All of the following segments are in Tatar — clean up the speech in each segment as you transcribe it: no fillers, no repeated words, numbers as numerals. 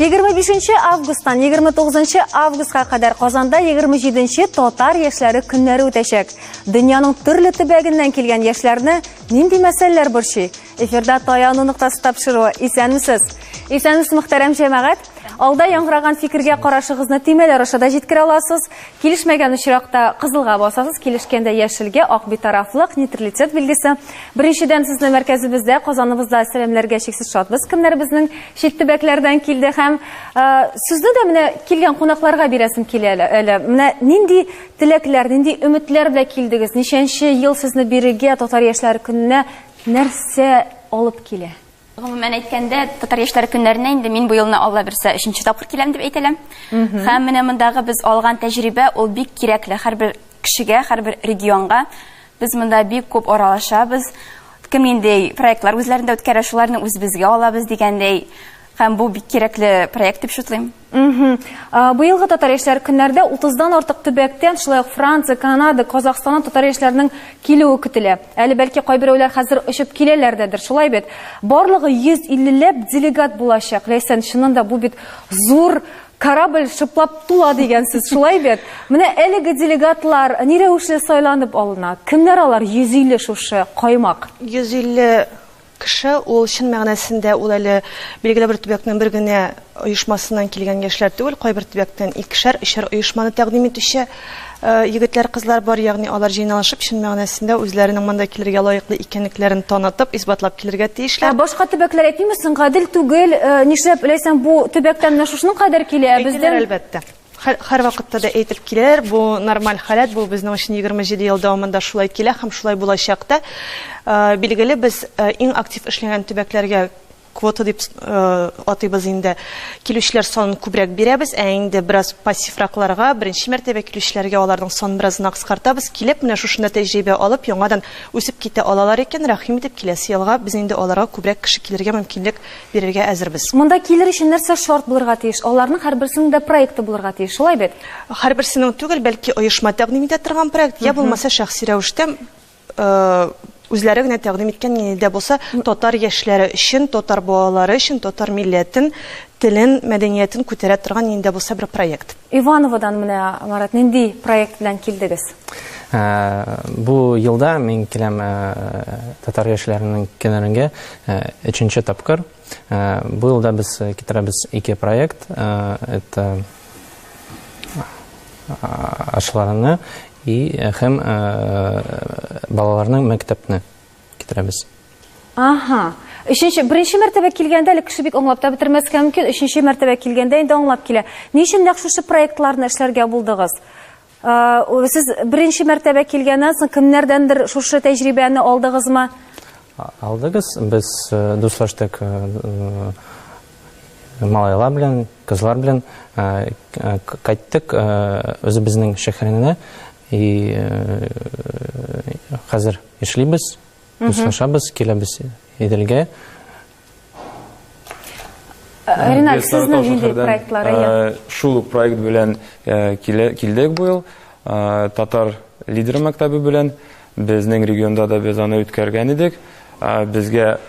25 августтан 29 августка кадәр Казанда 27 татар яшьләре көннәре үтәчәк. Дөньяның төрле төбәгеннән килгән яшьләрне нинди мәсьәләләр борчый? Эфирда таяну ноктасы тапшыруы. Исәнмесез? Исәнмесез, мөхтәрәм җәмәгать? Алда яңгыраган фикергә карашыгызны тимәләр ашада җиткерә аласыз. Килешмәгән очракта кызылга басасыз, килешкәндә яшелгә, ак битарафлык, нейтралитет билгесе. Беренчедән сезне мәркәзебездә, Казаныбызда сәламләргә чиксез шатбыз. Кемнәр безнең чит төбәкләрдән килде һәм сезне дә менә килгән кунакларга бирәсем килә әле. Менә нинди теләкләр, нинди өметләр белән килдегез? Ничәнче ел сезне бирегә татар яшьләре көненә нәрсә алып килә? Гомумән әйткәндә, татар яшьләре көннәренә инде мин бу елны Алла берсә 3нче тапкыр киләм дип әйтәләм. Һәм менә мондагы без алган тәҗрибә ул бик кирәкле һәрбер кешегә, һәрбер регионга. Без монда бик күп аралашабыз. Кем инде проектлар үзләрендә үткәрә, шуларны үзебезгә алабыз дигәндәй. Һәм бу бик кирәкле проект дип шутлыйм. Бу елгы татар яшьләре көннәрдә 30дан артык төбәктән, шулай ук Франция, Канада, Казакстаннан татар яшьләренең килүе көтелә. Әле бәлки кайберәүләр хәзер очып киләләр дәдер, шулай бит. Барлыгы 150ләп делегат булачак. Ләйсән, чынында бу бит зур корабль шыплап тула дигәнсез, шулай бит. Менә әлеге делегатлар ни рәвешле сайланып алына? Кемнәр алар 150 шушы каймак? 150 кеше, ул чын мәгънәсендә ул әле билгеле бер төбәкнең бер генә оешмасыннан килгән яшьләр түгел, кайбер төбәктән 2-3 оешманы тәкъдим итүче егетләр, кызлар бар, ягъни алар җыйналышып чын мәгънәсендә үзләренең монда килергә лаеклы икәнлекләрен танытып, исбатлап килергә тиешләр. Башка төбәкләр әйтмисең, гадел түгел, нишләп ләйсән бу төбәктән менә шушының кадәр килә? Бездән әлбәттә. Һәр вакытта да әйтеп киләләр, бу нормаль халат, бу безнең өчен 27 ел дәвамында шулай килә һәм шулай булачак та. Билгеле, без иң актив эшләгән төбәкләргә квота дип атыйбыз инде. Килүчеләр санын күбрәк бирәбез, инде бераз пассивракларга, беренче мәртәбә килүчеләргә аларның санын бераз кыскартабыз. Килеп, менә шушында тәҗрибә алып, яңадан үсеп китә алалар икән, рәхим итеп киләсе елга без инде аларга күбрәк кеше килергә мөмкинлек бирергә әзербез. Монда килер өчен нәрсә шарт булырга тиеш? Аларның һәрберсенең дә проекты булырга тиеш, шулай бит? Һәрберсенең түгел, бәлки оешма тәкъдим итә торган проект, я булмаса шәхси рәвештә үзләре генә тәкъдим иткән дә булса, татар яшьләре өчен, татар балалары өчен, татар милләтен, телен, мәдәниятен күтәрә торган инде булса бер проект. Ивановодан менә, Марат, нинди проект белән килдегез? Бу елда мин киләм татар яшьләренең көннәренә 3нче тапкыр. Бу елда без китерәбез 2 проект. Это ашларны и һәм балаларның мәктәпне китерәбез. Аха. Беренче мәртәбә килгәндә әле кеше бик аңлап та бетермәскә мөмкин. 3нче мәртәбә килгәндә инде аңлап килә. Ни өчен шушы проектларны эшләргә булдыгыз? Сез беренче мәртәбә килгәннән соң кемнәрдәндер шушы тәҗрибәне алдыгызмы? Алдыгыз. Без дуслаштык малайлар белән, кызлар белән кайттык үзебезнең шәһәренә. И хәзер эшлибез, дуслашабыз, киләбез Иделгә. Ринат, сезнең нинди проектлары? Шул проект белән килдек бу ел. Татар лидер мәктәбе белән безнең регионда да без аны үткәргән идек. Безгә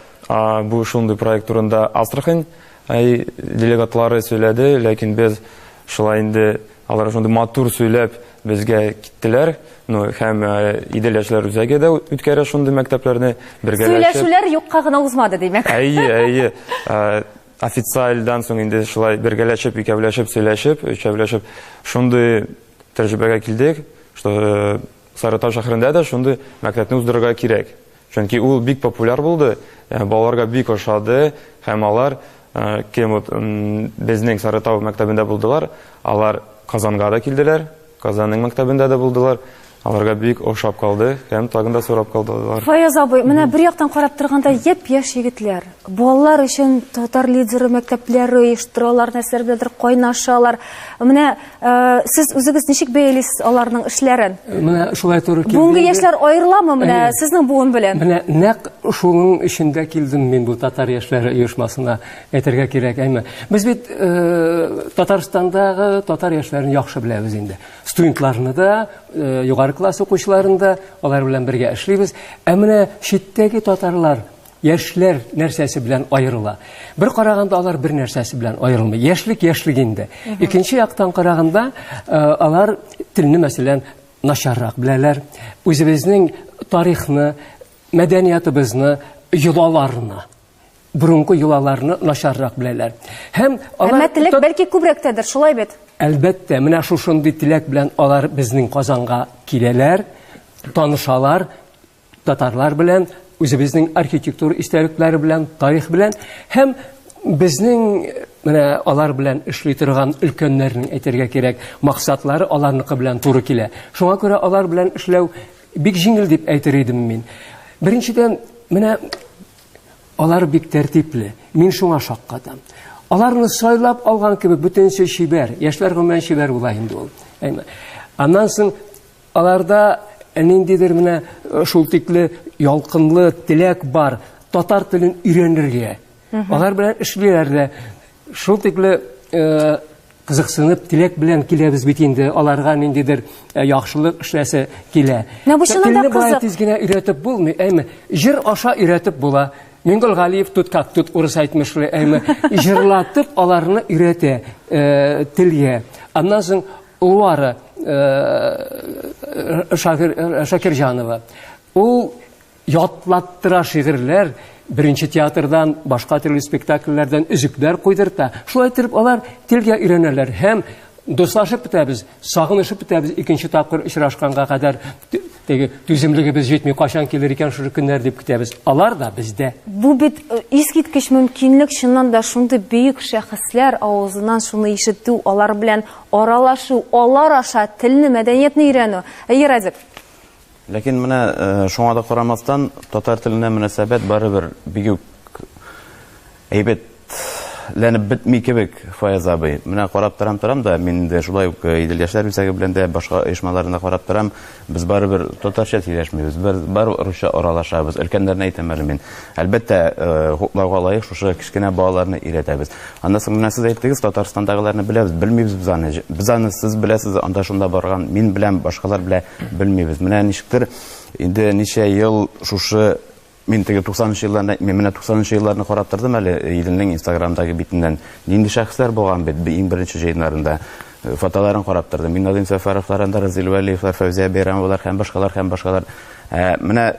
бу шундый проект турында Астрахань делегатлары сөйләде, ләкин без шулай инде алар шундый матур сөйләп безгә киттеләр. Һәм Идел яшьләр үзәге дә үткәрә шундый мәктәпләрне бергәләшеп. Сөйләшүләр юкка гына узмады димәк. Әйе. Официальдан соң инде шулай бергәләшеп, икәүләшеп, сөйләшеп, өчәүләшеп шундый тәҗрибәгә килдек, что Сарытау шәһәрендә дә шундый мәктәпне уздырырга кирәк. Чөнки ул бик популяр булды, балаларга бик ошады һәм алар безнең Сарытау мәктәбендә булдылар, алар Казанга да килделәр, Казанның мәктәбендә дә булдылар. Аларга бик ошап калды, һәм тагын да сорап калдылар. Фаяз абый, менә бер яктан карап торганда яшь егетләр, балалар өчен татар лидеры мәктәпләре оештыралар, нәрсәләр беләндер кайнашалар. Менә сез үзегез ничек бәялисез аларның эшләрен? Менә шулай туры килде. Бүгенге яшьләр аерыламы менә сезнең буын белән? Менә нәкъ шуның эчендә килдем мин бу татар яшьләре оешмасына әйтергә кирәк, әйме. Без бит Татарстандагы татар яшьләрен яхшы беләбез инде. Студентларны да, югары класс укучыларын да алар белән бергә эшлибез. Ә менә читтәге татарлар яшьләр нәрсәсе белән аерыла. Бер караганда алар бер нәрсәсе белән аерылмый. Яшьлек инде. Икенче яктан караганда алар телне мәсәлән начаррак беләләр. Үзебезнең тарихны, мәдәниятыбызны, йолаларны, бурынкы йолаларны начаррак беләләр. Һәм Әмма телек бәлки күбрәктәдер, шулай бит. Әлбәттә, менә шушындый теләк белән алар безнең Казанга киләләр, танышалар татарлар белән, үзебезнең архитектура истәлекләре белән, тарих белән, һәм безнең менә алар белән эшли торган өлкәннәрнең әйтергә кирәк максатлары аларныкы белән туры килә. Шуңа күрә алар белән эшләү бик җиңел дип әйтер идем мин. Беренчедән, менә алар бик тәртипле. Мин шуңа шаккатам. Аларны сайлап алган кебек бөтенсе шибәр, яшьләр гомумән шибәр була инде ул. Аннан соң аларда ниндидер менә шул тикле ялкынлы теләк бар, татар телен өйрәнергә. Алар белән эшлиләр дә шул тикле кызыксынып теләк белән киләбез бит инде, аларга ниндидер яхшылык эшләсе килә. Менә бу чынында Телне бая кызык. тиз генә өйрәтеп булмый, әйме җыр аша өйрәтеп була. Мингөл Галиев тут как тут урыс әйтмешле, әйме җырлатып аларны өйрәтә телгә. Аннан соң уллары Шакирҗанова. Ул ятлаттыра шигырьләр, беренче театрдан, башка төрле спектакльләрдән үзекләр куйдырта. Шулай итеп алар телгә өйрәнәләр һәм дуслашып бетәбез, сагынышып бетәбез икенче тапкыр очрашканга кадәр теге түземлегебез җитми кашан килер икән шушы көннәр дип көтәбез. Алар да бездә. Бу бит искиткеч мөмкинлек, чыннан да шундый бөек шәхесләр авызыннан шуны ишетү, алар белән аралашу, алар аша телне, мәдәниятне өйрәнү. Радик. Ләкин менә шуңа да карамастан татар теленә мөнәсәбәт барыбер бик әйбәт ләнеп бетми кебек, Фаяз абый. Менә карап торам да, мин дә шулай ук Идел яшьләр үзәге белән дә башка оешмаларында карап торам. Без барыбер татарча сөйләшмибез, бар русча аралашабыз. Өлкәннәрне әйтәм әле мин. Әлбәттә, хуплауга лаек шушы кичкенә балаларны өйрәтәбез. Аннан соң менә сез әйттегез, Татарстандагыларны беләбез, белмибез без аны. Без аны сез беләсез, анда шунда барган, мин беләм, башкалар белә, белмибез. Менә ничектер инде ничә ел шушы Мин теге 90-нчы елларда, менә 90-нчы елларны карап тордым әле Иделнең Инстаграмдагы битеннән. Нинди шәхесләр булган бит иң беренче җыеннарында. Фотоларын карап тордым. Мин Надим Сәфәровларында, Разил Вәлиевләр, Фәүзия Бәйрәмовлар һәм башкалар. Менә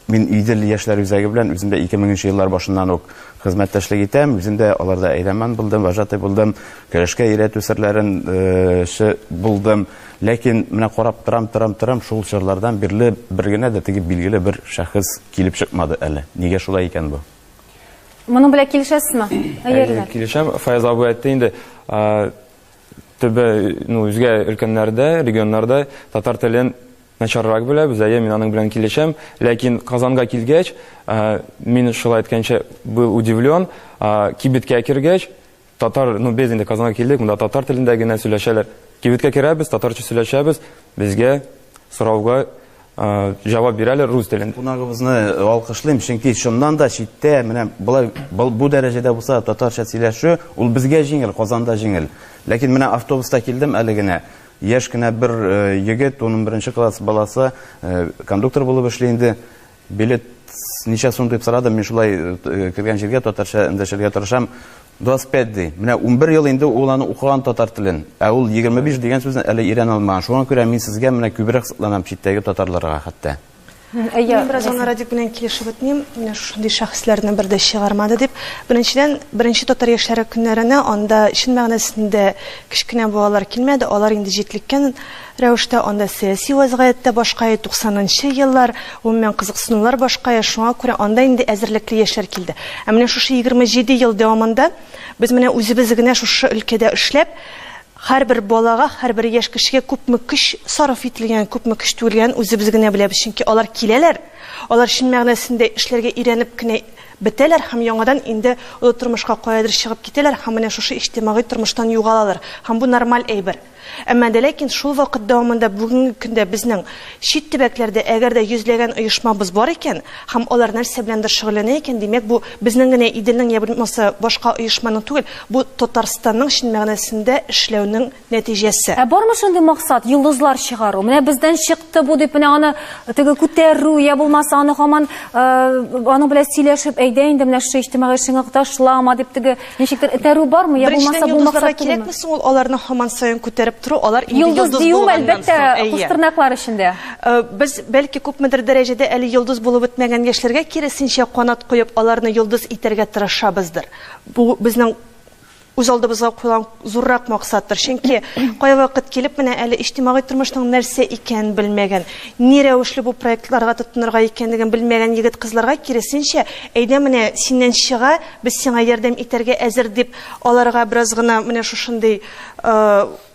мин Идел яшьләр үзәге белән үземдә 2000нче еллар башыннан ук хезмәттәшлек итәм. Үземдә аларда әйләнмән булдым, вожатый булдым, көрәшкә өйрәтү серләрен булдым. Ләкин менә карап торам, шул чорлардан бирле бер генә дә теге билгеле бер шәхес килеп чыкмады әле. Нигә шулай икән бу? Моның белән килешәсезме? Килешәм. Фаяз абый әйтте инде, төбе үзгә өлкәннәрдә, регионнарда татар телен начаррак беләбез, мин аның белән килешәм. Ләкин Казанга килгәч, мин шулай әйткәнчә был удивлен, кибеткә кергәч, татар, без инде Казанга килдек, монда татар телендә генә сөйләшәләр. Кибеткә керәбез, татарча сөйләшәбез, безгә сорауга җавап бирәләр рус телендә. Кунагыбызны алкышлыйм, чөнки шуннан да читтә менә бу дәрәҗәдә булса татарча сөйләшү, ул безгә җиңел, Казанда җиңел. Ләкин менә автобуста килдем әле генә. Яшь кенә бер егет, 11нче класс баласы, кондуктор булып эшли инде. Билет ничә сум дип сорадым, мин шулай кергән җиргә татарча эндәшергә тырышам. 25 ди. Менә 11 ел инде ул аны укыган татар телен. Ә ул 25 дигән сүзне әле өйрәнә алмаган. Шуңа күрә мин сезгә менә күбрәк сокланам читтәге татарларга хәтта. Мин бераз Радик белән килешеп бетмим. Менә шундый шәхесләрне бер дә чыгармады дип. Беренче татар яшьләре көннәренә анда чын мәгънәсендә кичкенә балалар килмәде. Алар инде җитлеккән рәвештә анда сәяси вазгыятьтә башка 90нчы еллар, umuman кызыксынулар башка, шуңа күрә анда инде әзерлекле яшьләр килде. Ә менә шушы 27 ел дәвамында без менә үзебез генә шушы өлкәдә эшләп, һәрбер балага, һәрбер яшь кешегә күпме көч сарыф ителгән, күпме көч түгелгән үзебез генә беләбез, чөнки алар киләләр. Алар чын мәгънәсендә эшләргә өйрәнеп кенә бетәләр һәм яңадан инде ул тормышка каядыр чыгып китәләр һәм менә шушы иҗтимагый тормыштан югалалар. Һәм бу нормаль әйбер. Әмма дә ләкин шул вакыт дәвамында бүгенге көндә безнең чит төбәкләрдә әгәр дә йөзләгән оешмабыз бар икән, һәм алар нәрсә беләндер шөгыльләнә икән, димәк бу безнең генә Иделнең я булмаса башка оешманың түгел, бу Татарстанның чын мәгънәсендә эшләүнең нәтиҗәсе. Бармы шундый максат йолдызлар чыгару? Менә бездән чыкты бу дип, менә аны теге күтәрү, я булмаса аны һаман аның белән сөйләшеп, әйдә инде менә шу иҗтимагый эшеңә ташлама дип теге ничектер этәрү бармы? Я булмаса бу максат кирәкме соң ул аларны һаман саен күтәреп тору, алар йолдыз дию әлбәттә кустырнаклар эчендә. Без бәлки күпмедер дәрәҗәдә әле йолдыз булып бетмәгән яшьләргә киресенчә канат куеп аларны йолдыз итәргә тырышабыздыр. Бу безнең үз алдыбызга куйган зуррак максаттыр. Чөнки кая вакыт килеп менә әле иҗтимагый тормышның нәрсә икәнен белмәгән, ни рәвешле бу проектларга тотынырга икәнлеген белмәгән егет кызларга киресенчә, әйдә менә синнән чыга, без сиңа ярдәм итәргә әзер дип аларга бераз гына менә шушындый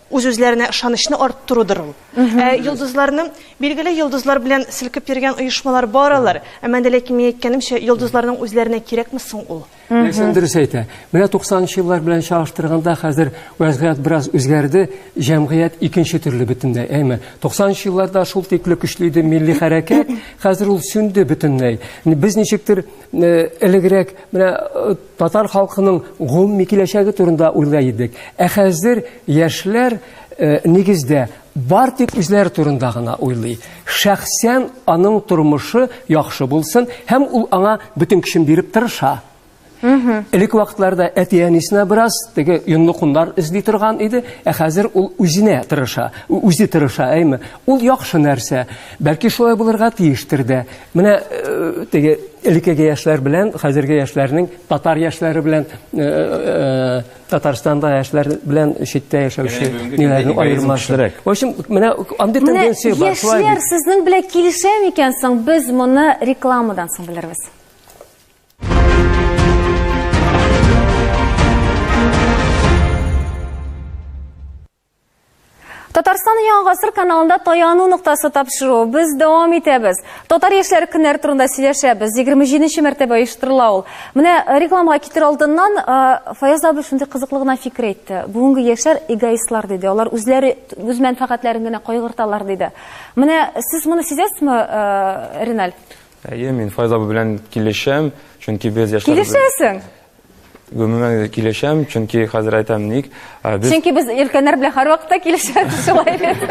үз-үзләренә ышанычны арттырудыр ул. Йолдызларны, билгеле йолдызлар белән селкеп йөргән оешмалар баралар. Әмма дә ләкин мин әйткәнемчә, йолдызларның үзләренә кирәкме соң ул? Ләкин дөрес әйтә. Менә 90-нчы еллар белән чагыштырганда хәзер вазгыять бераз үзгәрде, җәмгыять икенче төрле бөтенләй. Әйме, 90-нчы елларда шул тикле көчле иде милли хәрәкәт, хәзер ул сүнде бөтенләй. Без ничектер элегрәк менә татар халкының гомуми киләчәге турында уйлый идек. Ә хәзер яшьләр нигездә бар тик үзләре турында гына уйлый. Шәхсән аның тормышы яхшы булсын һәм ул аңа бөтен көчен биреп тырыша. Элек вакытларда әти-әнисенә бераз теге йонлыкуннар эзли торган иде, ә хәзер ул үзенә тырыша, үзе тырыша, әйме. Ул яхшы нәрсә. Бәлки шулай булырга тиештер дә. Менә теге элеккеге яшьләр белән хәзерге яшьләрнең татар яшьләре белән Татарстанда яшьләр белән читтә яшәүче ниләрне аермаштырак. В общем, менә андый тенденция бар. Яшьләр сезнең белән килешә микән соң? Без моны рекламадан соң белербез. Татарстан Яңа гасыр каналында таяну нуктасы тапшыру. Без дәвам итәбез. Татар яшьләре көннәре турында сөйләшәбез. 27нче мәртәбә оештырыла ул. Менә рекламага китер алдыннан Фаяз абый шундый кызыклы гына фикер әйтте. Бүгенге яшьләр эгоистлар диде. Алар үзләре үз мәнфәгатьләрен генә кайгырталар диде. Менә сез моны сизәсезме, Ринал? Әйе, мин Фаяз абый белән килешәм, чөнки без яшьләр Килешәсең? Гомумән килешәм, чөнки хәзер әйтәм ник. Чөнки без өлкәннәр белән һәр вакытта килешәбез, шулай бит.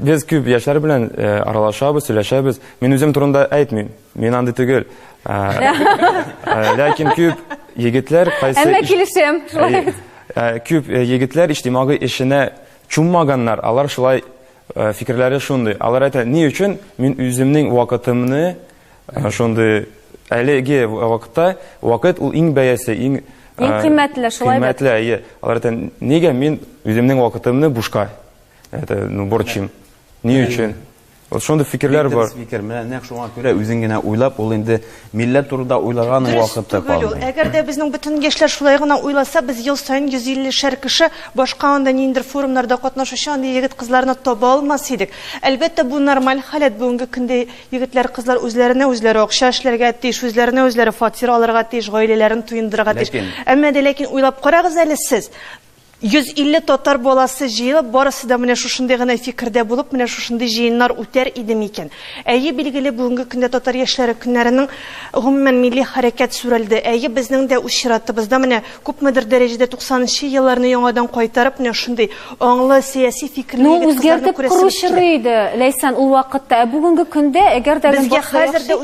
Без күп яшьләр белән аралашабыз, сөйләшәбез. Мин үзем турында әйтмим. Мин андый түгел. Ләкин күп егетләр кайсы Әмма килешәм, шулай бит. Күп егетләр иҗтимагый эшенә чуммаганнар. Алар шулай фикерләре шундый. Алар әйтә, ни өчен мин үземнең вакытымны шундый әлеге вакытта, вакыт ул иң бәясе, иң кыйммәтле, шулай бит. Кыйммәтле. Алар әйтә, нигә мин үземнең вакытымны бушка борчыйм? Ни өчен? Шундый фикерләр бар. Менә нәкъ шуңа күрә үзең генә уйлап, ул инде милләт турында уйлаган вакытта калды. Әгәр дә безнең бөтен яшьләр шулай гына уйласа, без ел саен 150 кеше башка анда ниндер форумнарда катнашучы андый егет кызларны таба алмас идек. Әлбәттә, бу нормаль халат. Бүгенге көндә егетләр, кызлар үзләренә үзләре акча эшләргә тиеш, үзләренә үзләре фатир алырга тиеш, гаиләләрен туендырырга тиеш. Әмма дә ләкин уйлап карагыз әле сез. 150 татар баласы җыелып, барысы да менә шушындый гына фикердә булып, менә шушындый җыеннар үтәр иде микән. Әйе, билгеле, бүгенге көндә татар яшьләре көннәренең гомумән милли хәрәкәт сүрелде. Әйе, безнең дә үз чиратыбызда менә күпмедер дәрәҗәдә 90нчы елларны яңадан кайтарып, менә шундый аңлы сәяси фикерле үзгәртеп коручыры иде Ләйсән ул вакытта. Бүгенге көндә әгәр дә безгә хәзер дә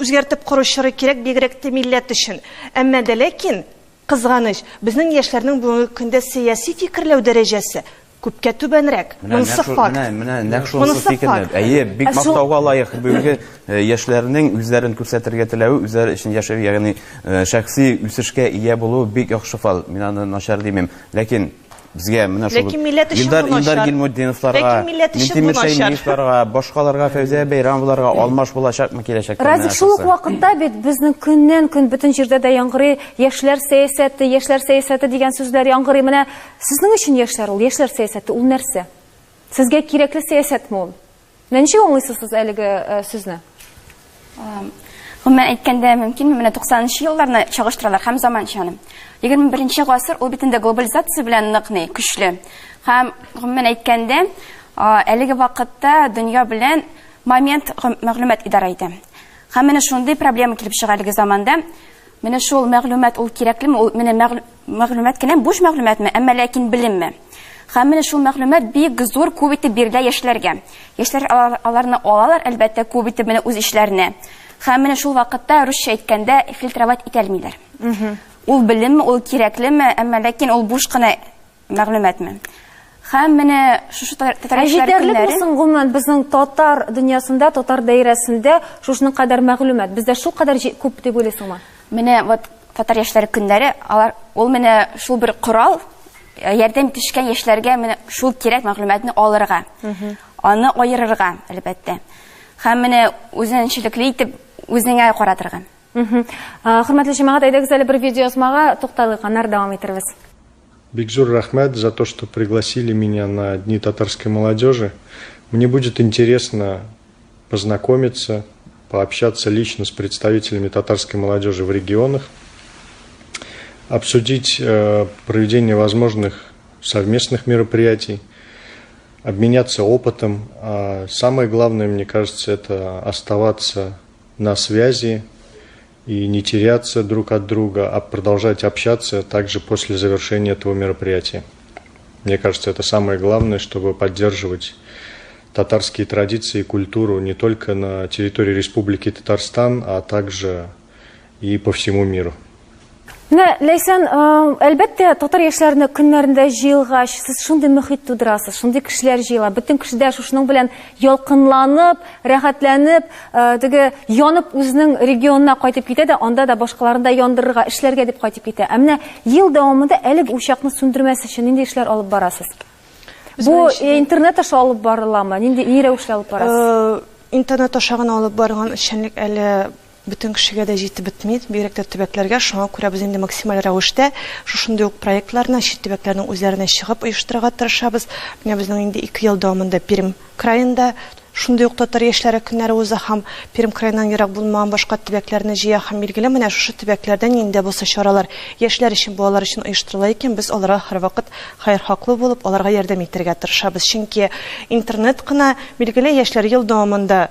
үзгәртеп коручыры кирәк, бигрәк тә милләт өчен. Әмма дә ләкин кызганыч, безнең яшьләрнең бүгенге көндә сәяси фикерләү дәрәҗәсе күпкә түбәнрәк. Монысы факт. Менә нәкъ шунысы фикерләр. Әйе, бик мактауга лаек бүгенге яшьләрнең үзләрен күрсәтергә теләве, үзләре өчен яшәү, ягъни шәхси үсешкә ия булу бик яхшы фал. Мин аны начар димим. Ләкин безгә менә шул Илдар Гилмутдиновларга, Минтимер Шәймиевләргә, башкаларга, Фәүзия Бәйрәмовларга алмаш булачакмы киләчәктә? Разик шул вакытта бит безнең көннән-көн бөтен җирдә дә яңгырый, яшьләр сәясәте дигән сүзләр яңгырый. Менә сезнең өчен яшьләр ул, яшьләр сәясәте ул нәрсә? Сезгә кирәкле сәясәтме ул? Ничек аңлыйсыз әлеге сүзне? Гомумән әйткәндә мөмкин, менә 90-нчы елларны чагыштыралар һәм заманчаны. 21-нче гасыр ул бит инде глобализация белән нык көчле. Һәм гомумән әйткәндә, әлеге вакытта дөнья белән момент мәгълүмат идара итә. Һәм менә шундый проблема килеп чыга әлеге заманда. Менә шул мәгълүмат ул кирәклеме? Ул менә мәгълүмат кенә буш мәгълүматмы, әмма ләкин белемме? Һәм менә шул мәгълүмат бик зур күп итеп бирелә яшьләргә. Яшьләр аларны алалар, әлбәттә, күп итеп менә үз эшләренә. Һәм менә шул вакытта русча әйткәндә фильтровать итәлмиләр. Ул белемме, ул кирәклеме, әмма ләкин ул буш кына мәгълүматмы? Һәм менә шушы татар яшьләре Җитәрлек булсын гомумән безнең татар дөньясында, татар даирәсендә шушының кадәр мәгълүмат. Бездә шул кадәр күп дип уйлыйсыңмы? Менә вот татар яшьләре көннәре, ул менә шул бер корал, ярдәм итешкән яшьләргә менә шул кирәк мәгълүматны алырга, аны аерырга, әлбәттә. Һәм менә үзенчәлекле итеп үзеңә каратырга. Хөрмәтле җәмәгать, әйдәгез әле бер видеосмага тукталыйк, аннары дәвам итәрбез. Бигзур Рахмат за то, что пригласили меня на Дни татарской молодежи. Мне будет интересно познакомиться, пообщаться лично с представителями татарской молодежи в регионах, обсудить проведение возможных совместных мероприятий, обменяться опытом. А самое главное, мне кажется, это оставаться на связи и не теряться друг от друга, а продолжать общаться также после завершения этого мероприятия. Мне кажется, это самое главное, чтобы поддерживать татарские традиции и культуру не только на территории Республики Татарстан, а также и по всему миру. Ләйсән, әлбәттә, татар яшьләренә көннәрендә җыелгач, сез шундый мөхит тудырасыз, шундый кешеләр җыела, бөтен кешедә шушының белән ялкынланып, рәхәтләнеп, теге янып үзенең регионына кайтып китә дә, анда да башкаларында яндырырга, эшләргә дип кайтып китә. Ә менә ел дәвамында әлеге учакны сүндермәс өчен нинди эшләр алып барасыз? Бу интернет аша алып барыламы? Нинди рәвешле алып барасыз? Интернет аша гына алып барган эшчәнлек әле бөтен кешегә дә җитеп бетми, бигрәк тә төбәкләргә. Шуңа күрә без инде максималь рәвештә шушындый ук проектларны чит төбәкләрнең үзләренә чыгып оештырырга тырышабыз. Менә безнең инде 2 ел дәвамында Пермь краенда шундый ук татар яшьләре көннәре уза һәм Пермь краеннан ерак булмаган башка төбәкләрне җыя һәм билгеле менә шушы төбәкләрдән инде булса чаралар яшьләр өчен, балалар өчен оештырыла икән, без аларга һәрвакыт хәер хаклы булып, аларга ярдәм итәргә тырышабыз. Чөнки интернет кына билгеле яшьләр ел дәвамында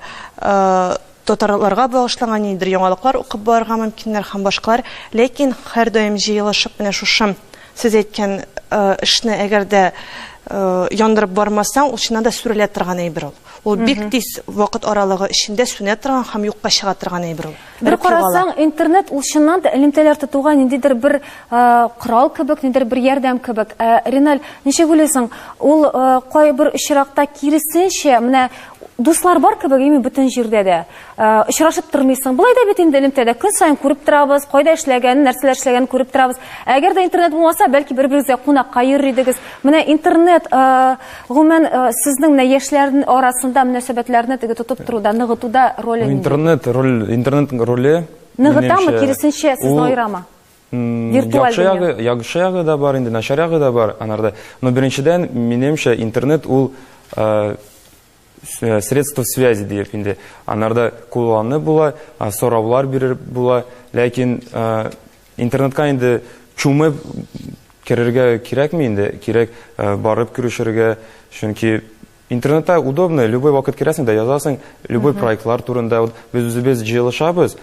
татарларга багышланган нидер яңалыклар укып барырга мөмкиннәр һәм башкалар, ләкин һәр даим җыелышып менә шушы сез әйткән эшне әгәр дә яндырып бармасаң, ул чыннан да сүрелә торган әйбер ул. Ул бик тиз вакыт аралыгы эчендә сүнә торган һәм юкка чыга торган әйбер ул. Бер карасаң, интернет ул чыннан да элемтәләр тотуга ниндидер бер корал кебек, ниндидер бер ярдәм кебек. Реналь, ничек уйлыйсың, ул кайбер очракта киресенчә менә дуслар бар кебек, име бөтен җирдә дә очрашып тормыйсың. Булай да бит инде элемтәдә көн сайын күреп торабыз, кайда эшләгәнен, нәрсәләр эшләгәнен күреп торабыз. Әгәр дә интернет булмаса, бәлки бер-берегезгә кунакка йөрер идегез. Менә интернет гомумән сезнең менә яшьләрнең арасында мөнәсәбәтләрне теге тотып торуда, ныгытуда роле нинди? Интернет роле Ныгытамы, киресенчә сезне айырамы? Виртуаль яхшы ягы да бар, инде начар ягы да бар анарда. Но беренчедән, минемчә, интернет ул средства связи дип инде анарда кулланып була, сораулар бирер була, ләкин интернетка инде чумып керергә кирәкме инде, кирәк барып күрешергә, чөнки интернетта удобно, любой вакыт керәсең дә язасың, любой проектлар турында без үзебез җыелышабыз,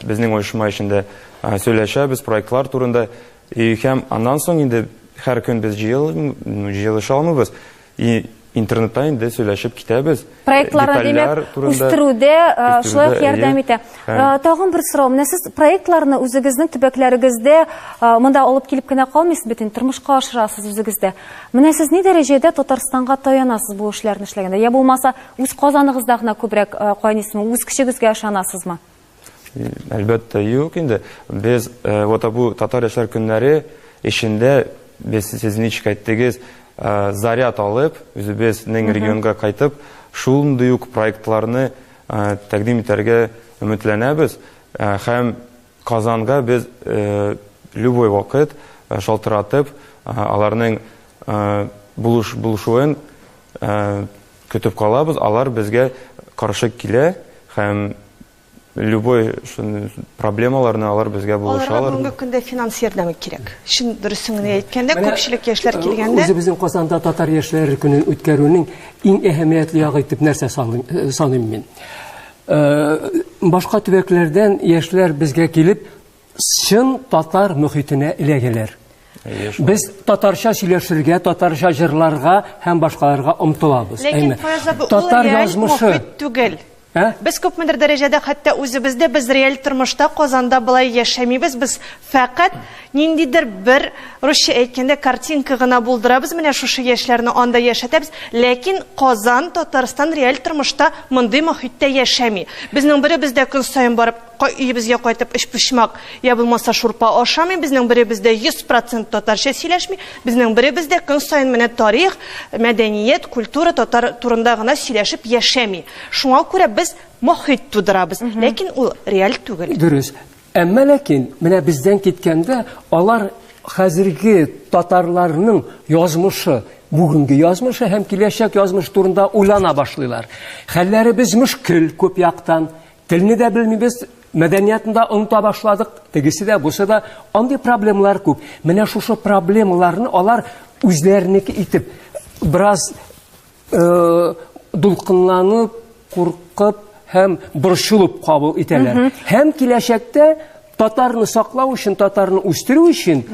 безнең оешма эчендә сөйләшәбез проектлар турында, һәм аннан соң инде һәр көн без җыелышабыз, и интернетта инде сөйләшеп китәбез. Проектларны димәк үстерүдә шулай ярдәм итә. Тагын бер сорау, менә сез проектларны үзегезнең төбәкләрегездә монда алып килеп кенә калмыйсыз бит, тормышка ашырасыз үзегездә. Менә сез ни дәрәҗәдә Татарстанга таянасыз бу эшләрне эшләгәндә? Я булмаса үз Казаныгызда гына күбрәк кайнысызмы, үз кешегезгә ышанасызмы? Әлбәттә юк инде. Без вот бу татар яшьләр көннәре эчендә без сез ничек әйттегез, заряд алып, үзебезнең регионга кайтып, шундый ук проектларны тәкъдим итәргә өметләнәбез. Һәм Казанга без любой вакыт шалтыратып, аларның булышуын көтеп калабыз. Алар безгә каршы килә һәм любой проблемаларны алар безгә Аларга булышалар. бүгенге көндә финанс ярдәме кирәк. Шин дөресен әйткәндә, күпчелек яшьләр килгәндә Үзебезнең Казанда татар яшьләре көнен үткәрүнең иң әһәмиятле ягы итеп нәрсә саныйм мин. Башка төбәкләрдән яшьләр безгә килеп, чын татар мөхитенә эләгәләр. Без татарча сөйләшергә, татарча җырларга һәм башкаларга омтылабыз. Ләкин Татар язмышы түгел. Без күпмедер дәрәҗәдә хәтта үзебездә без реаль тормышта Казанда былай яшәмибез. Без фақат ниндидер бер русча әйткәндә картинка гына булдырабыз. Менә шушы яшьләрне анда яшәтәбез. Ләкин Казан, Татарстан реаль тормышта мондый мөхиттә яшәми. Безнең беребездә көн саен барып өебезгә кайтып эш пешмак, я булмаса шурпа ашамый. Безнең беребездә 100% татарча сөйләшми. Безнең беребездә көн саен менә тарих, мәдәният, культура татар турында гына сөйләшеп яшәми. Шуңа күрә без мөхит тудырабыз. Ләкин ул реаль түгел. Дөрес. Әмма ләкин менә бездән киткәндә алар хәзерге татарларның язмышы, бүгенге язмышы һәм киләчәк язмыш турында уйлана башлыйлар. Хәлләребез мөшкел күп яктан. Телне дә белмибез, мәдәниятны да оныта башладык. Тегесе дә, бусы да андый проблемалар күп. Менә шушы проблемаларны алар үзләренеке итеп бераз дулкынланып, куркып һәм борчылып кабул итәләр. Һәм киләчәктә татарны саклау өчен, татарны үстерү өчен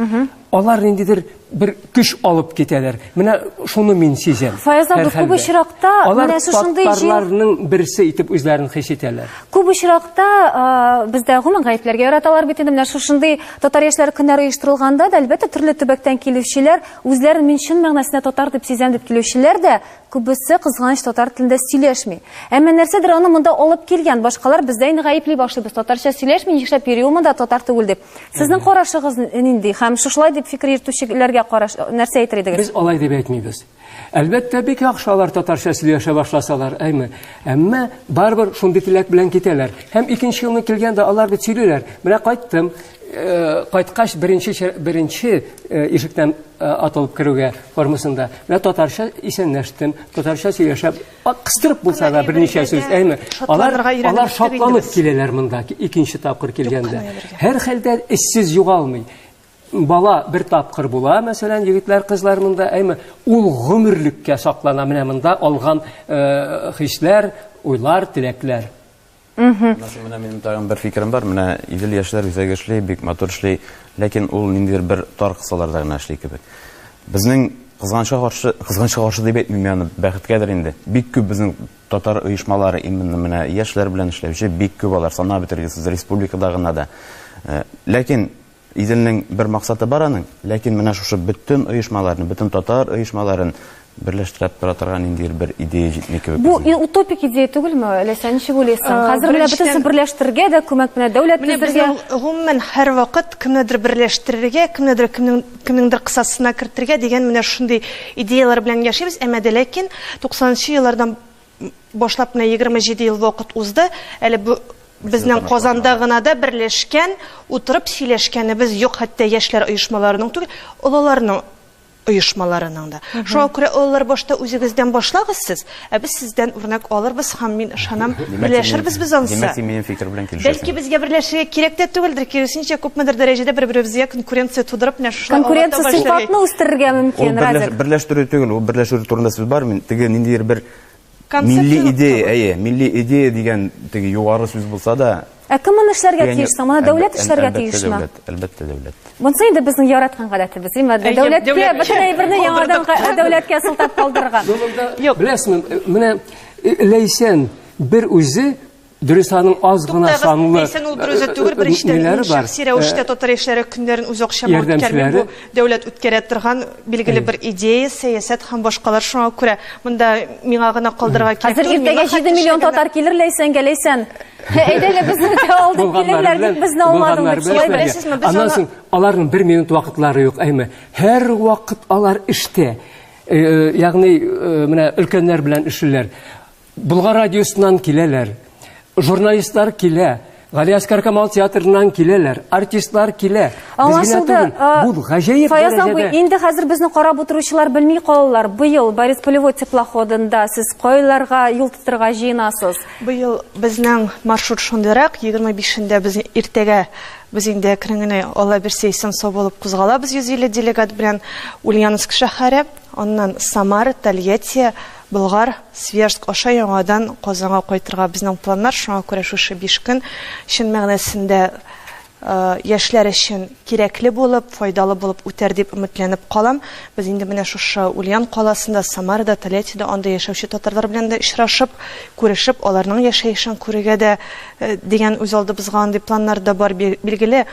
алар ниндидер бер көч алып китәләр. Менә шуны мин сизәм. Фаяз абый, күп очракта менә шушындый татарларның берсе итеп үзләрен хис итәләр. Күп очракта бездә гомум гаепләргә яраталар бит инде. Менә шушындый татар яшьләре көннәре оештырылганда да, әлбәттә, төрле төбәктән килүчеләр үзләрен мин чын мәгънәсендә татар дип сизәм дип килүчеләр дә күбесе кызганыч татар телендә сөйләшми. Әмма нәрсәдер аны монда алып килгән, башкалар бездә инде гаепли башлый, без татарча сөйләшми, нишләп йөри ул монда татар түгел дип. Сезнең карашыгыз нинди? Һәм шушылай дип фикер йөртүчеләргә караш нәрсә әйтер идегез? Без алай дип әйтмибез. Әлбәттә, бик яхшы алар татарча сөйләшә башласалар, әмма барбер шундый теләк белән китәләр. Һәм икенче елны килгәндә алар бит сөйлиләр. Менә кайттым, кайткач беренче ишектән атылып керүгә формасында. Менә татарча исәнләштем, татарча сөйләшәп, кыстырып булса да берничә сүз, алар шатланып киләләр монда икенче тапкыр килгәндә. Һәр хәлдә эшсез югалмый. Бала бер тапкыр була, мәсәлән, егетләр, кызлар монда, ул гомерлеккә саклана, менә монда алган хисләр, уйлар, теләкләр. Менә минем тагын бер фикерем бар. Менә Идел яшьләр үзәге эшли, бик матур эшли, ләкин ул ниндидер бер тар кысаларда гына эшли кебек. Безнең кызганычка каршы дип әйтмим, ягъни бәхеткәдер инде. Бик күп безнең татар оешмалары именно менә яшьләр белән эшләүче бик күп алар, санап бетергесез республикада гына да. Ләкин Иделнең бер максаты бар аның, ләкин менә шушы бөтен оешмаларны, бөтен татар оешмаларын берләштереп тора торган инде бер идея җитми кебек. Бу утопик идея түгелме? Әллә ничек уйлыйсың? Хәзер менә бөтенсен берләштергә дә күмәк менә дәүләт төзергә. Гомумән һәр вакыт кемнедер берләштерергә, кемнеңдер кысасына кертергә дигән менә шундый идеялар белән яшибез. Әмма дә ләкин 90-нчы еллардан башлап менә 27 ел вакыт узды. Әле бу безнең Казанда гына да берләшкән, утырып сөйләшкәнебез юк, хәтта яшьләр оешмаларының түгел, олаларның оешмаларының да. Шуңа күрә олар башта үзегездән башлагыз сез, без сездән үрнәк алырбыз һәм мин ышанам, берләшербез без ансы. Димәк, минем фикер белән килешәсез. Бәлки безгә берләшергә кирәк тә түгелдер, киресенчә күпмедер дәрәҗәдә бер-беребезгә конкуренция тудырып, менә шулай конкуренция сыйфатны үстерергә мөмкин, разер. Берләштерү түгел, ул берләштерү турында сүз бар. Мин теге ниндидер бер милли идея дигән теге югары сүз булса да, Кем моны эшләргә тиешсең? Моны дәүләт эшләргә тиешме? Әлбәттә дәүләт. Монысы инде безнең яраткан гадәтебез, дәүләткә бөтен әйберне яңадан дәүләткә сылтап калдырган. Беләсезме, менә Ләйсән бер үзе дөресаның аз гына санлы. Ләйсән ул бер үзе түгел, бер иштә шәхси рәвештә татар яшьләре көннәрен үзе акчамы үткәрми, бу дәүләт үткәрә торган билгеле бер идея, сәясәт һәм башкалар. Шуңа күрә монда миңа гына калдырырга кирәк. Хәзер иртәгә 7 миллион татар килер Ләйсәнгә, Ләйсән. Әйдәгә безне дә алдып килерләр дип безне алмадың дип шулай беләсезме? Аннан соң аларның 1 минут вакытлары юк, һәр вакыт алар эштә. Ягъни менә өлкәннәр белән эшләр. Булгар радиосыннан киләләр. Журналистлар килә. Галиаскар Камал театрынан киләләр, артистлар килә. Аңлашылды. Бу гаҗәеп Фаяз абый, дәрәҗәдә. инде хәзер безне карап утыручылар белми калалар. Быел Борис Полевой теплоходында сез кайларга юл тотырга җыенасыз? Быел безнең маршрут шундыйрак, 25-ндә без иртәгә без инде киреңне ала берсейсен со булып кузгалабыз 150 делегат белән Ульяновск шәһәре, аннан Самара, Тольятти, Болгар, Свежск аша яңадан Казанга кайтырга безнең планнар. Шуңа күрә шушы 5 көн чын мәгънәсендә яшьләр өчен кирәкле булып, файдалы булып үтәр дип өметләнеп калам. Без инде менә шушы Ульян каласында, Самарада, Тольяттида анда яшәүче татарлар белән дә очрашып, күрешеп, аларның яшәешен күрергә дә дигән үз алдыбызга андый планнар да бар, билгеле.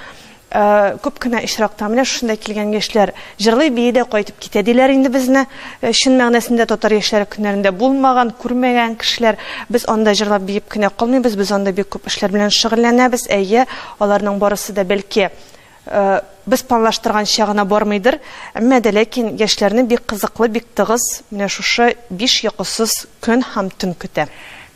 Күп кенә ишракта менә шунда килгән яшьләр җырлый биедә кайтып китә диләр инде безне. Чын мәгънәсендә татар яшьләре көннәрендә булмаган, күрмәгән кешеләр. Без анда җырлап биеп кенә калмыйбыз, без анда бик күп эшләр белән шөгыльләнәбез. Әйе, аларның барысы да бәлки без планлаштырганча гына бармыйдыр, әмма дә ләкин яшьләрне бик кызыклы, бик тыгыз менә шушы 5 йокысыз көн һәм төн көтә.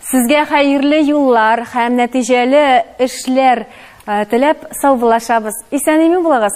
Сезгә хәерле юллар һәм нәтиҗәле эшләр теләп саубуллашабыз. Исән-имин булыгыз.